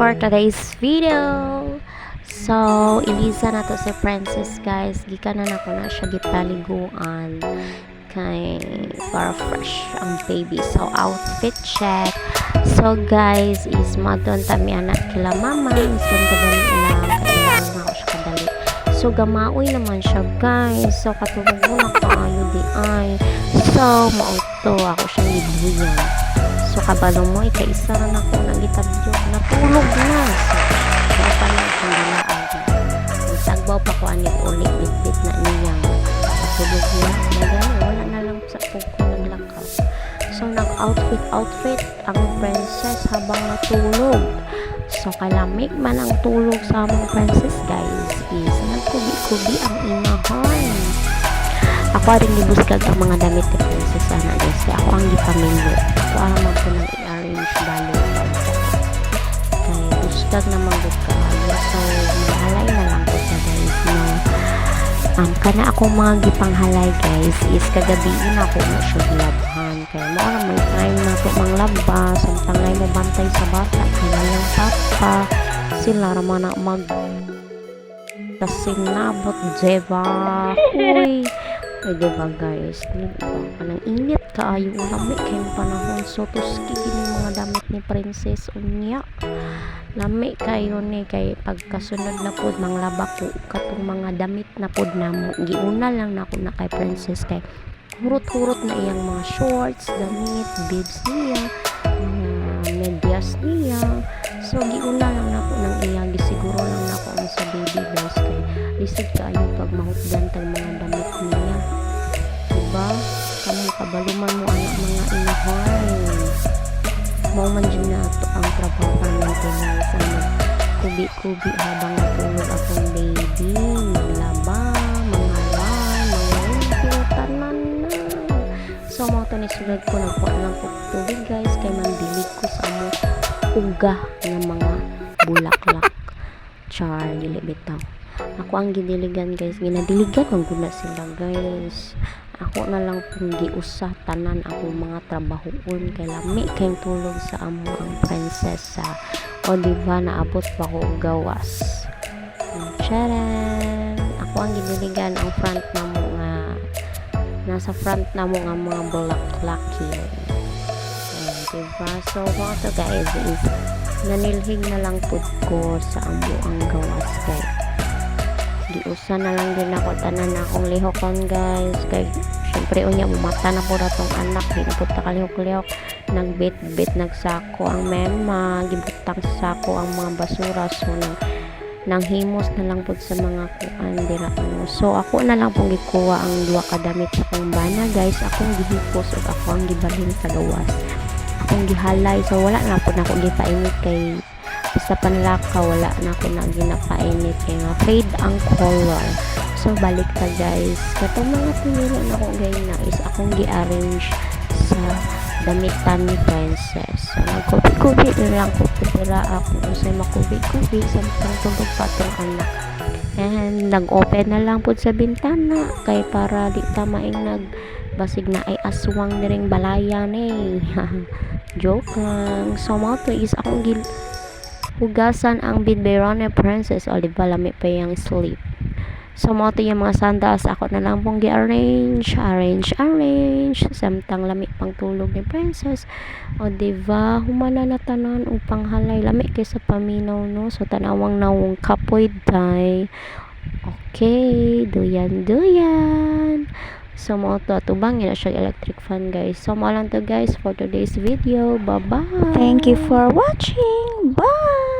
for today's video. So, ilisa na to si Princess, guys. Gikan na ko na siya gipaliguan kay para fresh ang baby. So, outfit check. So, guys, is madon tami anak kila mama. Is kadali lang. Kailangan na ako siya kadali. So, gamaoy naman siya, guys. So, katulog mo na kaayo di ay. So, mauto ako siyang ibuyan. So, kabalo mo, ika-isa na ako ng itabyo. Natulog na. So, pa lang kung dalaag. Tagbaw pa ko anit ulit bit na niyang. Natulog na. Wala na lang sa puko naglakaw. So, nag-outfit ang princess habang natulog. So, kalamig man ang tulog sa among princess, guys. Is nagkubi-kubi ang imahan. Ako rin gibuskag ang mga damit ni princess sana, guys. Kaya ako ang gipamilyo. So, alam ko nang i-arrange balo. Kaya buskag naman ko kaayo. So, mahalay na lang ko sa guys, no? Kana akong mga gipanghalay, guys, is kagabiin ako na siya gilabhan. Kaya mo alam, may time na ito mang labas. Samtang ngay mo bantay sa bata. Kaya lang papa. Sila raman na kasinabot, diba? Uy! Ay, diba, guys? Kanang init kaayo lamig kayong panahon. So, tuski yung mga damit ni princess unya. Lamig kayo ni kay pagkasunod na pod manglaba ko katong mga damit na pod namo. Giuna lang na ako na kay princess kay hurot-hurot na iyang mga shorts, damit, bibs niya, mga medyas niya. So, giuna lang na ako ng iya. Gisiguro lang na ako ang sa baby, guys. Kay lisod kayo pag mahutdan tag mga damit niya. Diba? Kamu kabaluman mo anak mga inahay. Mo man dyan na ito ang trabaho natin sa kubi-kubi habang natulog akong baby. Maglaba, mangalan, mga tanan na. So, mga ito nisulad ko, nagpuan lang po tubig, guys. Kaya mandilig ko sa mo uga ng mga bulaklak. Char, dilibitaw. Ako ang gidiligan, guys. Ginadiligan, maguna sila, guys. Ako na lang pong giusa tanan akong mga trabahoon kay lami kayong tulog sa amo ang prinsesa. O diba naabot pa ko gawas. Charan! Ako ang gidiligan ang front na mo nga nasa front na mo nga mga bulaklaki. Diba? So mga to, guys, is nanilhig na lang pud ko sa amo ang gawas kay giusa na lang din ako tanan akong lihokon, guys. Kay syempre unya mata na po ratong anak ginapot ta kalihok-lihok, nagbit-bit nagsako ang mema, gibutang sa sako ang mga basura. So nang himos na lang po sa mga kuan dira mo. So ako na lang pong gikuha ang duha ka damit sa akong bana, guys. Akong gihipos ug ako ang gibalhin sa gawas. Akong gihalay. So wala na po na ako gipainit kay basta panlaka, wala na ako na ginapainit kaya nga fade ang color. So balik ka, guys, katong mga pinili na ako ngayon na is akong gi-arrange sa damitan ni princess. So nagkubi-kubi na lang ko pira ako usay makubi-kubi samtang tugog pa tong anak. And nag-open na lang po sa bintana kay para di ta maing basig na ay aswang diring balayan eh. Joke lang. So mga to is akong hugasan ang bidberon ni princess. O diba lami pa yung sleep. So mo to yung mga sandas ako na lang pong gi-arrange samtang lami pang tulog ni princess. O diba humana na tanan upang halay lami kaysa paminaw, no? So tanawang nawong kapoy day. Okay, duyan. So mo to atubang na siya electric fan, guys. So mo lang to, guys, for today's video. Bye bye. Thank you for watching. Bye.